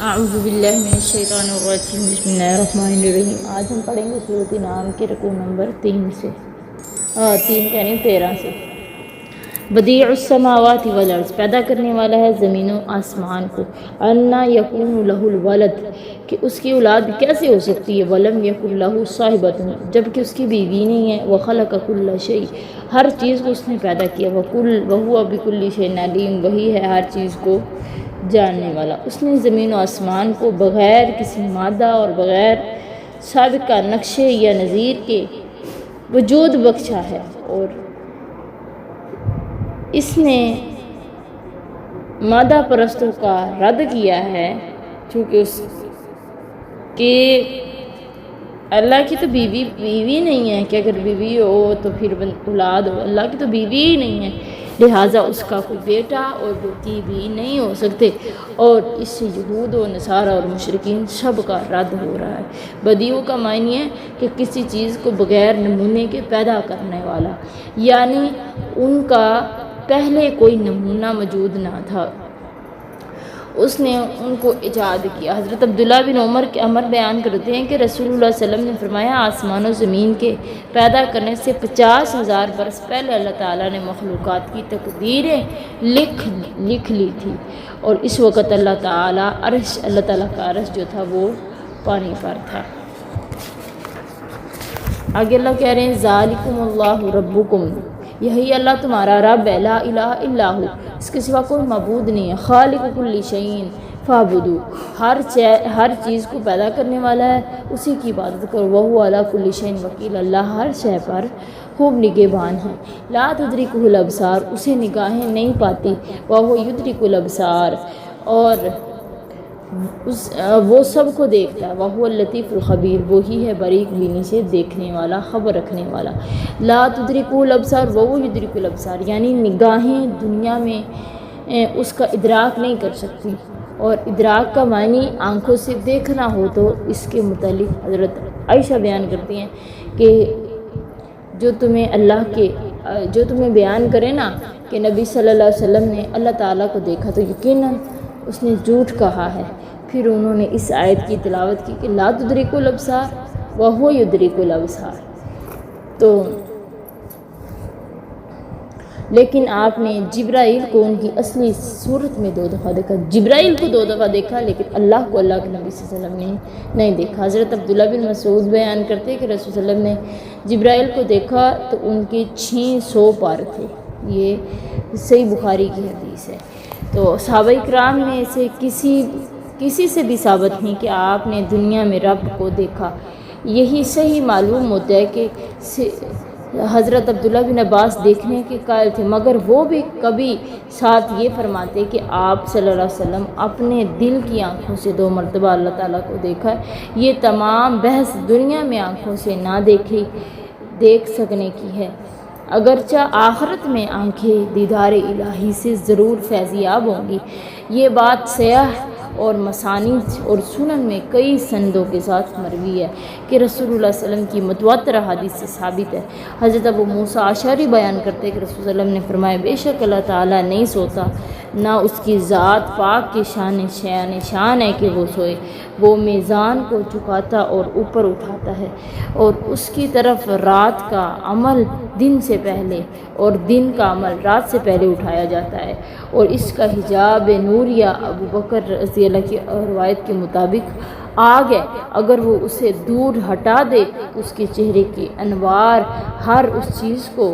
اعوذ باللہ من الشیطان الرجیم بسم اللہ الرحمن الرحیم۔ آج ہم پڑھیں گے سورۃ انعام کے رکوع نمبر 13 سے۔ بدیع السماوات والارض، پیدا کرنے والا ہے زمین و آسمان کو۔ انا یکون لہ الولد، کہ اس کی اولاد کیسے ہو سکتی ہے۔ ولم یکن لہ صاحبۃ، جبکہ اس کی بیوی نہیں ہے۔ وخلق کل شیء، ہر چیز کو اس نے پیدا کیا۔ وہو بکل شیء علیم، وہی ہے ہر چیز کو جاننے والا۔ اس نے زمین و آسمان کو بغیر کسی مادہ اور بغیر سابقہ نقشے یا نظیر کے وجود بخشا ہے، اور اس نے مادہ پرستوں کا رد کیا ہے، چونکہ اس کے اللہ کی تو بیوی نہیں ہے کہ اگر بیوی ہو تو پھر اولاد ہو۔ اللہ کی تو بیوی ہی نہیں ہے، لہٰذا اس کا کوئی بیٹا اور بیٹی بھی نہیں ہو سکتے، اور اس سے یہود و نصارہ اور مشرکین سب کا رد ہو رہا ہے۔ بدیع کا معنی ہے کہ کسی چیز کو بغیر نمونے کے پیدا کرنے والا، یعنی ان کا پہلے کوئی نمونہ موجود نہ تھا، اس نے ان کو ایجاد کیا۔ حضرت عبداللہ بن عمر بیان کرتے ہیں کہ رسول اللہ صلی اللہ علیہ وسلم نے فرمایا، آسمان و زمین کے پیدا کرنے سے 50,000 برس پہلے اللہ تعالیٰ نے مخلوقات کی تقدیریں لکھ لی تھی، اور اس وقت اللہ تعالیٰ کا عرش جو تھا وہ پانی پر تھا۔ آگے اللہ کہہ رہے ہیں، ذالکم اللہ ربکم، یہی اللہ تمہارا رب ہے، لا الہ الا ہو، اس کے سوا کوئی معبود نہیں ہے، خالق کل شیء فاعبدو، ہر چیز کو پیدا کرنے والا ہے، اسی کی عبادت کرو۔ وہو علی کل شیء وکیل، اللہ ہر شے پر خوب نگہبان ہے۔ لا تدرکہ الابصار، اسے نگاہیں نہیں پاتی، وہو یدرک الابصار، اور وہ سب کو دیکھتا ہے۔ وہو اللطیف الخبیر، وہی ہے باریک بینی سے دیکھنے والا، خبر رکھنے والا۔ لا تدرکہ الابصار وہو یدرک الابصار، یعنی نگاہیں دنیا میں اس کا ادراک نہیں کر سکتی، اور ادراک کا معنی آنکھوں سے دیکھنا ہو تو اس کے متعلق حضرت عائشہ بیان کرتی ہیں کہ جو تمہیں بیان کرے نا کہ نبی صلی اللہ علیہ وسلم نے اللہ تعالیٰ کو دیکھا تو یقیناً اس نے جھوٹ کہا ہے۔ پھر انہوں نے اس آیت کی تلاوت کی کہ لا تدرک الابصار وہو یدرک الابصار، تو لیکن آپ نے جبرائیل کو ان کی اصلی صورت میں 2 دفعہ دیکھا، جبرائیل کو 2 دفعہ دیکھا، لیکن اللہ کو اللہ کے نبی صلی اللہ علیہ وسلم نے نہیں دیکھا۔ حضرت عبداللہ بن مسعود بیان کرتے ہیں کہ رسول صلی اللہ علیہ وسلم نے جبرائیل کو دیکھا تو ان کے 600 پر تھے، یہ صحیح بخاری کی حدیث ہے۔ تو صحابہ کرام میں سے کسی سے بھی ثابت نہیں کہ آپ نے دنیا میں رب کو دیکھا۔ یہی صحیح معلوم ہوتا ہے کہ حضرت عبداللہ بن عباس دیکھنے کے قائل تھے، مگر وہ بھی کبھی ساتھ یہ فرماتے کہ آپ صلی اللہ علیہ وسلم اپنے دل کی آنکھوں سے 2 مرتبہ اللہ تعالیٰ کو دیکھا ہے۔ یہ تمام بحث دنیا میں آنکھوں سے نہ دیکھ سکنے کی ہے، اگرچہ آخرت میں آنکھیں دیدار الہی سے ضرور فیضیاب ہوں گی۔ یہ بات صحیح اور مسانید اور سنن میں کئی سندوں کے ساتھ مروی ہے کہ رسول اللہ صلی اللہ علیہ وسلم کی متواتر حدیث سے ثابت ہے۔ حضرت ابو موسیٰ اشعری بیان کرتے کہ رسول صلی اللہ علیہ وسلم نے فرمایا، بے شک اللہ تعالیٰ نہیں سوتا، نہ اس کی ذات پاک کی شان ہے کہ وہ سوئے، وہ میزان کو جھکاتا اور اوپر اٹھاتا ہے، اور اس کی طرف رات کا عمل دن سے پہلے اور دن کا عمل رات سے پہلے اٹھایا جاتا ہے، اور اس کا حجاب نور یا ابو بکر رضی اللہ کی روایت کے مطابق آگ ہے، اگر وہ اسے دور ہٹا دے تو اس کے چہرے کی انوار ہر اس چیز کو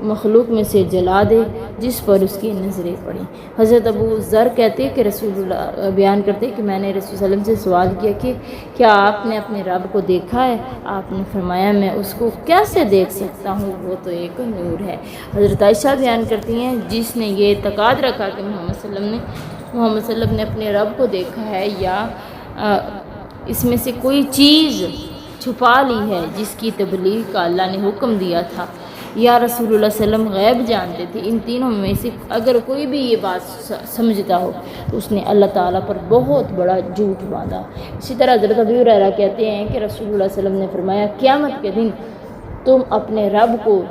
مخلوق میں سے جلا دے جس پر اس کی نظریں پڑیں۔ حضرت ابو ذر کہتے کہ رسول اللہ بیان کرتے کہ میں نے رسول صلی اللہ علیہ وسلم سے سوال کیا کہ کیا آپ نے اپنے رب کو دیکھا ہے؟ آپ نے فرمایا، میں اس کو کیسے دیکھ سکتا ہوں، وہ تو ایک نور ہے۔ حضرت عائشہ بیان کرتی ہیں، جس نے یہ اعتقاد رکھا کہ محمد صلی اللہ علیہ وسلم نے اپنے رب کو دیکھا ہے، یا اس میں سے کوئی چیز چھپا لی ہے جس کی تبلیغ کا اللہ نے حکم دیا تھا، یا رسول اللہ صلی اللہ علیہ وسلم غیب جانتے تھے، ان تینوں میں سے اگر کوئی بھی یہ بات سمجھتا ہو تو اس نے اللہ تعالیٰ پر بہت بڑا جھوٹ باندھا۔ اسی طرح حضرت ابو ہریرہ کہتے ہیں کہ رسول اللہ صلی اللہ علیہ وسلم نے فرمایا، قیامت کے دن تم اپنے رب کو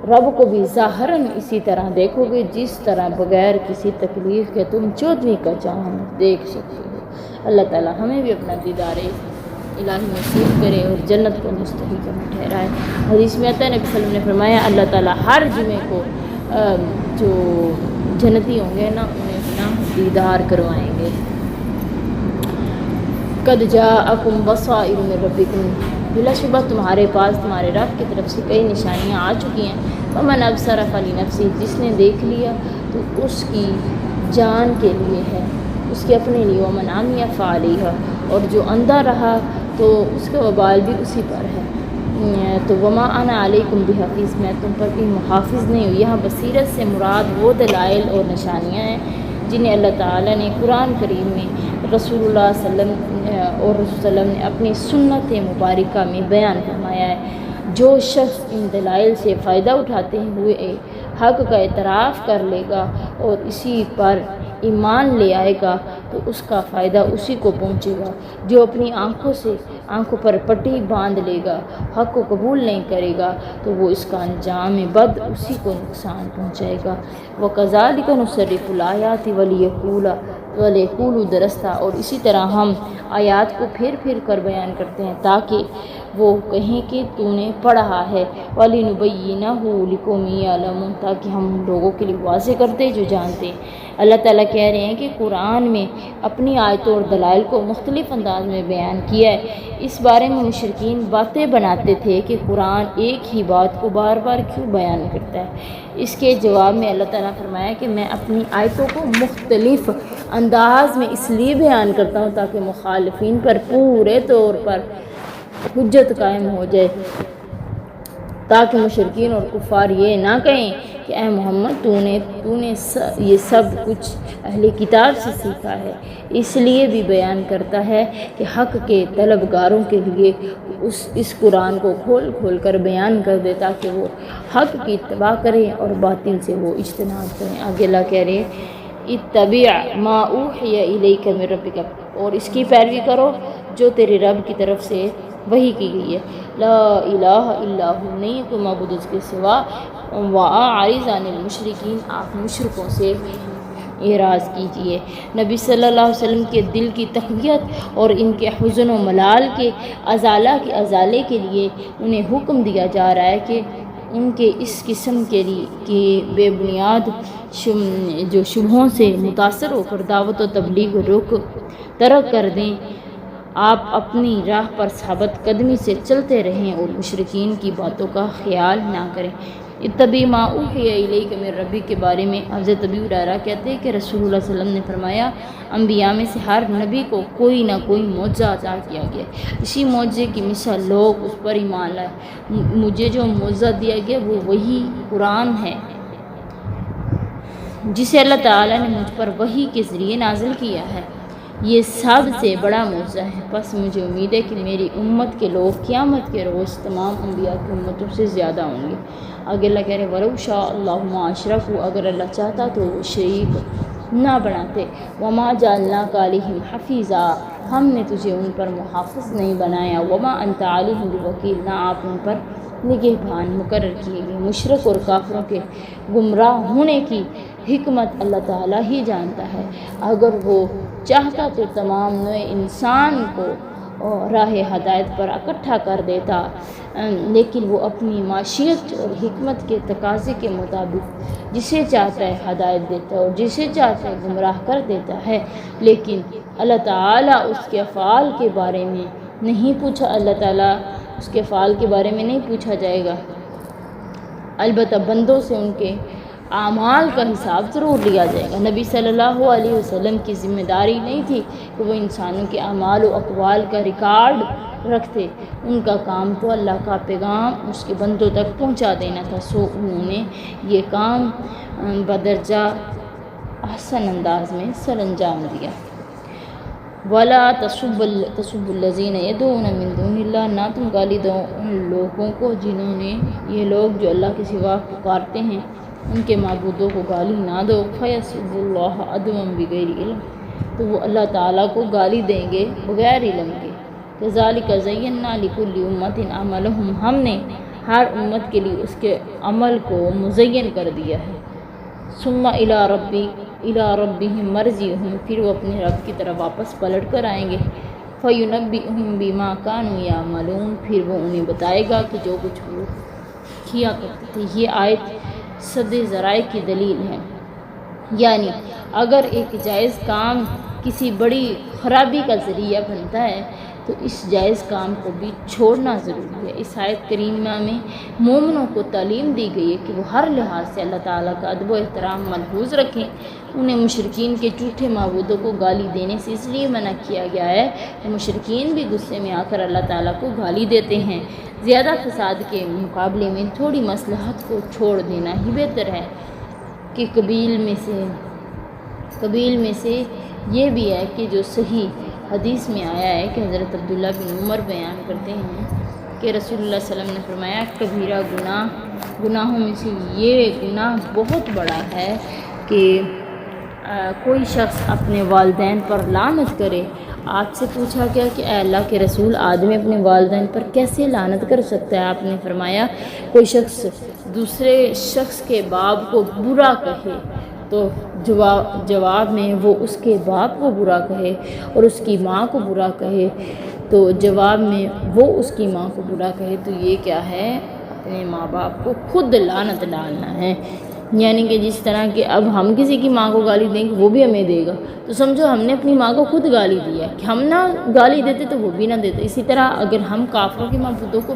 رب کو بھی ظاہراً اسی طرح دیکھو گے جس طرح بغیر کسی تکلیف کے تم 14ویں کا چاند دیکھ سکتے ہو۔ اللہ تعالیٰ ہمیں بھی اپنا دیدار الہی نصیب کرے اور جنت کو مستحق میں ٹھہرائے۔ حدیث میں آتا ہے نبی صلی اللہ علیہ وسلم نے فرمایا اللہ تعالیٰ ہر جمعے کو جو جنتی ہوں گے نا انہیں اپنا دیدار کروائیں گے۔ قد جاءکم بصائر من ربکم، بلا شبہ تمہارے پاس تمہارے رب کی طرف سے کئی نشانیاں آ چکی ہیں۔ فمن ابصر فلنفسہ، جس نے دیکھ لیا تو اس کی جان کے لیے ہے، اس کے اپنے لیے۔ ومن عمی فعلیہا، اور جو اندھا رہا تو اس کا وبال بھی اسی پر ہے۔ تو وما انا علیکم بحفیظ، میں تم پر کوئی محافظ نہیں ہوں۔ یہاں بصیرت سے مراد وہ دلائل اور نشانیاں ہیں جنہیں اللہ تعالیٰ نے قرآن کریم میں رسول اللہ صلی اللہ علیہ وسلم اور رسول صلی اللہ علیہ وسلم نے اپنی سنت مبارکہ میں بیان فرمایا ہے۔ جو شخص ان دلائل سے فائدہ اٹھاتے ہوئے حق کا اعتراف کر لے گا اور اسی پر ایمان لے آئے گا تو اس کا فائدہ اسی کو پہنچے گا۔ جو اپنی آنکھوں پر پٹی باندھ لے گا، حق کو قبول نہیں کرے گا تو وہ اس کا انجام بد اسی کو نقصان پہنچائے گا۔ وَكَذَلِكَ نُصَرِّفُ الْآيَاتِ وَلِيَقُولُوا دَرَسْتَ، اور اسی طرح ہم آیات کو پھر پھر کر بیان کرتے ہیں تاکہ وہ کہیں کہ تو نے پڑھا ہے۔ وَلِنُبَيِّنَهُ لِقَوْمٍ يَعْلَمُونَ، تاکہ ہم لوگوں کے لیے واضح کرتے جو جانتے ہیں۔ اللہ تعالیٰ کہہ رہے ہیں کہ قرآن میں اپنی آیتوں اور دلائل کو مختلف انداز میں بیان کیا ہے۔ اس بارے میں مشرکین باتیں بناتے تھے کہ قرآن ایک ہی بات کو بار بار کیوں بیان کرتا ہے۔ اس کے جواب میں اللہ تعالیٰ نے فرمایا کہ میں اپنی آیتوں کو مختلف انداز میں اس لیے بیان کرتا ہوں تاکہ مخالفین پر پورے طور پر حجت قائم ہو جائے، تاکہ مشرکین اور کفار یہ نہ کہیں کہ اے محمد تو نے یہ سب کچھ اہل کتاب سے سیکھا ہے۔ اس لیے بھی بیان کرتا ہے کہ حق کے طلبگاروں کے لیے اس قرآن کو کھول کھول کر بیان کر دے تاکہ وہ حق کی اتباع کریں اور باطل سے وہ اجتناب کریں۔ آگے اللہ کہہ رہے ہیں اتبع ما اوحی الیک من ربک، اور اس کی پیروی کرو جو تیرے رب کی طرف سے وحی کی گئی ہے۔ لا الہ الا ہو، نہیں کوئی معبود اس کے سوا۔ واعرض عن المشرکین، آپ مشرکوں سے اعراض کیجئے۔ نبی صلی اللہ علیہ وسلم کے دل کی تقویت اور ان کے حزن و ملال کے ازالے کے لیے انہیں حکم دیا جا رہا ہے کہ ان کے اس قسم کے بے بنیاد جو شبہوں سے متاثر ہو کر دعوت و تبلیغ ترک کر دیں۔ آپ اپنی راہ پر ثابت قدمی سے چلتے رہیں اور مشرکین کی باتوں کا خیال نہ کریں۔ اتبع ما اوحی الیک من ربک کے بارے میں حضرت ابی ہریرہ کہتے ہیں کہ رسول اللہ صلی اللہ علیہ وسلم نے فرمایا انبیاء میں سے ہر نبی کو کوئی نہ کوئی معجزہ عطا کیا گیا، اسی معجزے کی مثال لوگ اس پر ایمان لائے۔ مجھے جو معجزہ دیا گیا وہ وہی قرآن ہے جسے اللہ تعالیٰ نے مجھ پر وحی کے ذریعے نازل کیا ہے، یہ سب سے بڑا معجزہ ہے۔ پس مجھے امید ہے کہ میری امت کے لوگ قیامت کے روز تمام انبیاء کی امتوں سے زیادہ ہوں گے۔ آگے اللہ کہہ رہے وَلَوْ شَاءَ اللَّهُ مَا أَشْرَكُوا، اگر اللہ چاہتا تو وہ شریک نہ بناتے۔ وَمَا جَعَلْنَاكَ عَلَيْهِمْ حَفِيظًا، ہم نے تجھے ان پر محافظ نہیں بنایا۔ وَمَا أَنْتَ عَلَيْهِمْ بِوَكِيلٍ، نہ آپ ان پر نگہبان مقرر کیے گئے۔ مشرک اور کافروں کے گمراہ ہونے کی حکمت اللہ تعالیٰ ہی جانتا ہے۔ اگر وہ چاہتا تو تمام نوع انسان کو راہ ہدایت پر اکٹھا کر دیتا، لیکن وہ اپنی معاشیت اور حکمت کے تقاضے کے مطابق جسے چاہتا ہے ہدایت دیتا ہے اور جسے چاہتا ہے گمراہ کر دیتا ہے۔ لیکن اللہ تعالیٰ اس کے افعال کے بارے میں نہیں پوچھا، اللہ تعالیٰ اس کے افعال کے بارے میں نہیں پوچھا جائے گا، البتہ بندوں سے ان کے اعمال کا حساب ضرور لیا جائے گا۔ نبی صلی اللہ علیہ وسلم کی ذمہ داری نہیں تھی کہ وہ انسانوں کے اعمال و اقوال کا ریکارڈ رکھتے، ان کا کام تو اللہ کا پیغام اس کے بندوں تک پہنچا دینا تھا، سو انہوں نے یہ کام بدرجہ احسن انداز میں سر انجام دیا۔ وَلَا تَسُبُّوا الَّذِينَ يَدْعُونَ مِن دُونِ اللَّهِ، نہ تم گالی دو ان لوگوں کو جنہوں نے یہ لوگ جو اللہ کے سوا پکارتے ہیں، ان کے معبودوں کو گالی نہ دو۔ فَيَسُبُّوا اللَّهَ عَدْوًا بِغَيْرِ عِلْمٍ، تو وہ اللہ تعالیٰ کو گالی دیں گے بغیر علم کے۔ كَذَلِكَ زَيَّنَّا لِكُلِّ أُمَّةٍ عَمَلَهُمْ، ہم نے ہر امت کے لیے اس کے عمل کو مزین کر دیا ہے۔ ثم الی ربہم مرجعہم، پھر وہ اپنے رب کی طرف واپس پلٹ کر آئیں گے۔ فینبئہم بما کانوا یعملون، پھر وہ انہیں بتائے گا کہ جو کچھ وہ کیا کرتے تھے۔ یہ آیت سد ذرائع کی دلیل ہے، یعنی اگر ایک جائز کام کسی بڑی خرابی کا ذریعہ بنتا ہے تو اس جائز کام کو بھی چھوڑنا ضروری ہے۔ اس آیت کریمہ میں مومنوں کو تعلیم دی گئی ہے کہ وہ ہر لحاظ سے اللہ تعالیٰ کا ادب و احترام ملحوظ رکھیں۔ انہیں مشرکین کے جھوٹے معبودوں کو گالی دینے سے اس لیے منع کیا گیا ہے کہ مشرکین بھی غصے میں آ کر اللہ تعالیٰ کو گالی دیتے ہیں۔ زیادہ فساد کے مقابلے میں تھوڑی مصلحت کو چھوڑ دینا ہی بہتر ہے۔ کہ قبیل میں سے یہ بھی ہے کہ جو صحیح حدیث میں آیا ہے کہ حضرت عبداللہ بن عمر بیان کرتے ہیں کہ رسول اللہ صلی اللہ علیہ وسلم نے فرمایا، کبیرہ گناہوں میں سے یہ گناہ بہت بڑا ہے کہ کوئی شخص اپنے والدین پر لعنت کرے۔ آپ سے پوچھا گیا کہ اے اللہ کے رسول، آدمی اپنے والدین پر کیسے لعنت کر سکتا ہے؟ آپ نے فرمایا، کوئی شخص دوسرے شخص کے باپ کو برا کہے تو جواب میں وہ اس کے باپ کو برا کہے، اور اس کی ماں کو برا کہے تو جواب میں وہ اس کی ماں کو برا کہے، تو یہ کیا ہے؟ اپنے ماں باپ کو خود لعنت ڈالنا ہے۔ یعنی کہ جس طرح کہ اب ہم کسی کی ماں کو گالی دیں گے وہ بھی ہمیں دے گا، تو سمجھو ہم نے اپنی ماں کو خود گالی دیا کہ ہم نہ گالی دیتے تو وہ بھی نہ دیتے۔ اسی طرح اگر ہم کافروں کے معبودوں کو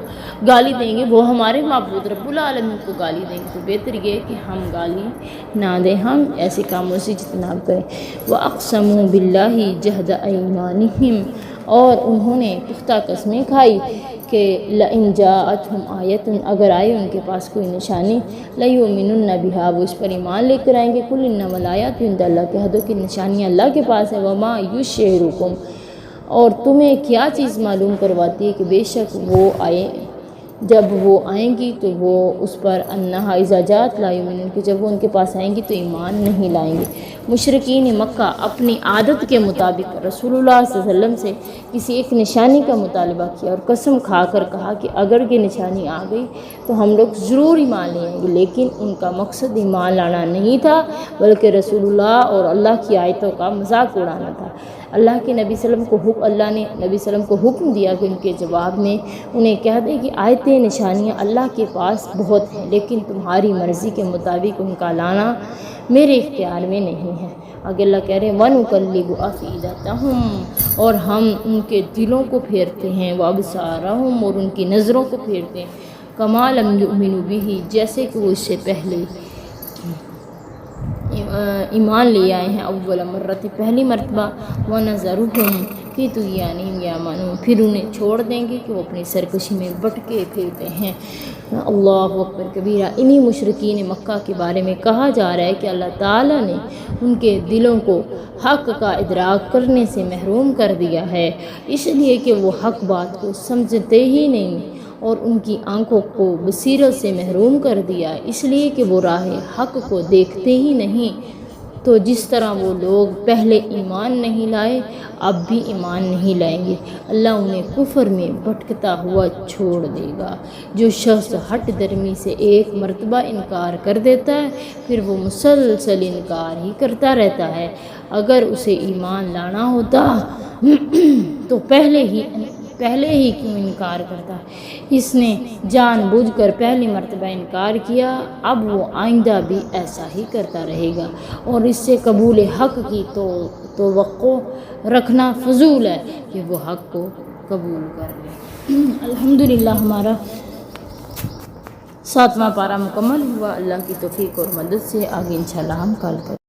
گالی دیں گے، وہ ہمارے معبود رب العالمین کو گالی دیں گے، تو بہتر یہ کہ ہم گالی نہ دیں، ہم ایسے کاموں سے اجتناب کریں۔ وَأَقْسَمُوا بِاللَّهِ جَهْدَ أَيْمَانِهِمْ، اور انہوں نے پختہ قسمیں کھائی کہ لَإِنْ جَاءَتْهُمْ آیَةٌ، اگر آئے ان کے پاس کوئی نشانی، لَيُؤْمِنُنَّ بِهَا، وہ اس پر ایمان لے کر آئیں گے۔ قُلْ إِنَّمَا الْآيَاتُ عِنْدَ اللَّهِ، کہہ دو کہ نشانیاں اللہ کے پاس ہے۔ وَمَا يُشْعِرُكُمْ، اور تمہیں کیا چیز معلوم کرواتی ہے کہ بے شک وہ جب وہ آئیں گی تو وہ اس پر انہا اذا جاءت لا یؤمنون، کہ جب وہ ان کے پاس آئیں گی تو ایمان نہیں لائیں گے۔ مشرکین مکہ اپنی عادت کے مطابق رسول اللہ صلی اللہ علیہ وسلم سے کسی ایک نشانی کا مطالبہ کیا اور قسم کھا کر کہا کہ اگر یہ نشانی آ گئی تو ہم لوگ ضرور ایمان لے آئیں گے، لیکن ان کا مقصد ایمان لانا نہیں تھا بلکہ رسول اللہ اور اللہ کی آیتوں کا مذاق اڑانا تھا۔ اللہ نے نبی صلی اللہ علیہ وسلم کو حکم دیا کہ ان کے جواب میں انہیں کہہ دے کہ آیتیں نشانیاں اللہ کے پاس بہت ہیں، لیکن تمہاری مرضی کے مطابق ان کا لانا میرے اختیار میں نہیں ہے۔ آگے اللہ کہہ رہے ہیں وَنُقَلِّبُ أَفْئِدَتَهُمْ، اور ہم ان کے دلوں کو پھیرتے ہیں، وَأَبْصَارَهُمْ، اور ان کی نظروں کو پھیرتے ہیں، كَمَا لَمْ يُؤْمِنُوا بِهِ، جیسے کہ وہ اس سے پہلے ایمان لے آئے ہیں، اول مرت، پہلی مرتبہ، وَنَذَرُهُمْ فِي طُغْيَانِهِمْ يَعْمَهُونَ، پھر انہیں چھوڑ دیں گے کہ وہ اپنی سرکشی میں بھٹکے پھرتے ہیں۔ اللہ اکبر کبیرہ۔ انہی مشرکین مکہ کے بارے میں کہا جا رہا ہے کہ اللہ تعالیٰ نے ان کے دلوں کو حق کا ادراک کرنے سے محروم کر دیا ہے، اس لیے کہ وہ حق بات کو سمجھتے ہی نہیں، اور ان کی آنکھوں کو بصیرت سے محروم کر دیا اس لیے کہ وہ راہ حق کو دیکھتے ہی نہیں۔ تو جس طرح وہ لوگ پہلے ایمان نہیں لائے اب بھی ایمان نہیں لائیں گے، اللہ انہیں کفر میں بھٹکتا ہوا چھوڑ دے گا۔ جو شخص ہٹ درمی سے ایک مرتبہ انکار کر دیتا ہے پھر وہ مسلسل انکار ہی کرتا رہتا ہے۔ اگر اسے ایمان لانا ہوتا تو پہلے ہی کیوں انکار کرتا؟ اس نے جان بوجھ کر پہلی مرتبہ انکار کیا، اب وہ آئندہ بھی ایسا ہی کرتا رہے گا، اور اس سے قبول حق کی توقع رکھنا فضول ہے کہ وہ حق کو قبول کر لے۔ الحمدللہ ہمارا 7واں پارہ مکمل ہوا۔ اللہ کی توفیق اور مدد سے آگے انشاءاللہ ہم کل کریں۔